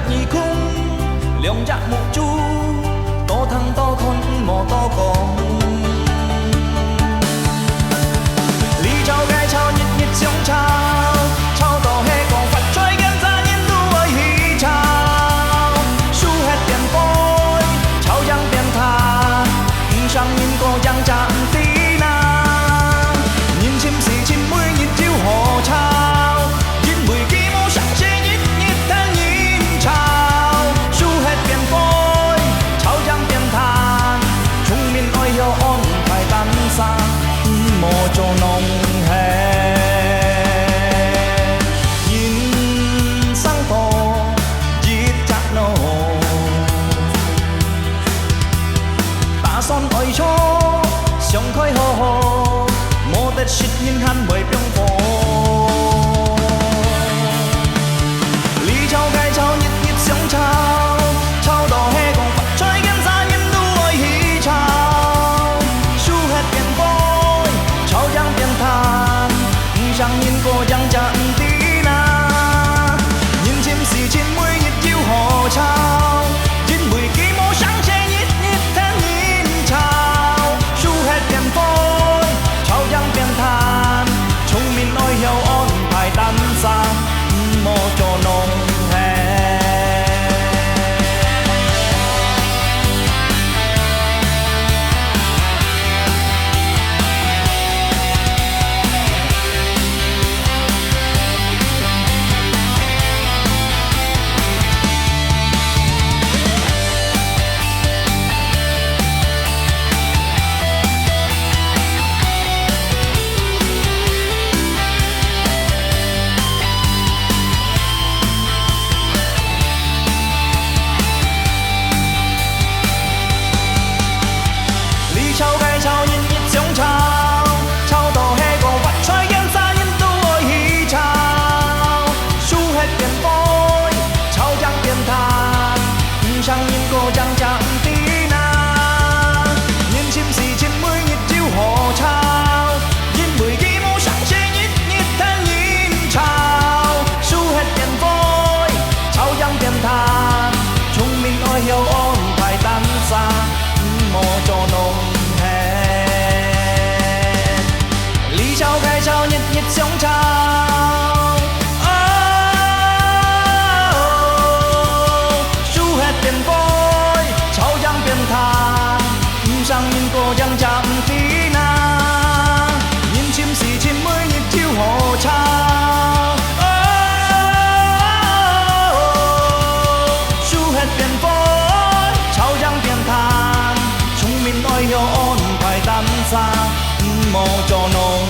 nhị khung liom dạ mụ chu to thăng to con mò to con lý trao gai trao nhịp nhịp giống trao trao to he còn phật chơi gan ra nhìn đu ơi hi trao su hết tiền phôi trao giang tiền thà sang nhìn cô giang chạm tí na nhìn chim xì chim mũi nhìn chiếu hồ trao nhìn mùi ký mô sáng chế nhít nhít thân nhìn trao su hết tiền phôi trao giang tiền thà trung miền oi hiếu ôn phải tan xa mô cho nông hè nhìn sáng to giết chắc nô ta son oi cho sông khói hồ hồ mô tết xịt nhìn hắn bởi biông phố lý trao gai trao nhịp nhịp giống trao trao đỏ he còn phật chơi gan ra nhìn đu ơi hi trao su hết tiền vôi trao giang tiền than rằng nhìn cô giang chạm tí na nhìn chim xì trên mũi nhịp chiếu hồ trao chín mùi ký mô sáng chế nhít nhít thế nhìn trao su hết tiền phôi trao giang tiền than chúng mình nói hiếu ôn phải tan xa mô cho nông hè trao gai trao nhìn nhịp giống trao trao to he còn vặt chơi gan ra nhìn tu ơi hi trao su hết tiền phôi trao giang tiền than chẳng nhìn cô giang chạm tí na nhìn chim xì trên mũi nhịp chiếu hồ trao nhìn mùi ký mô sáng chế nhít nhít thế nhìn trao su hết tiền phôi trao giang tiền than chúng mình ơi hiếu ôn phải tan xa mô cho nông lý trao gai trao nhịp nhịp giống trao su hết tiền vôi trao giang tiền than rằng nhìn cô giang chạm tí na nhìn chim xì chim mũi nhịp chiếu hồ trao su hết tiền vôi trao giang tiền than chúng mình nói hiếu ôn phải tan xa mô cho nông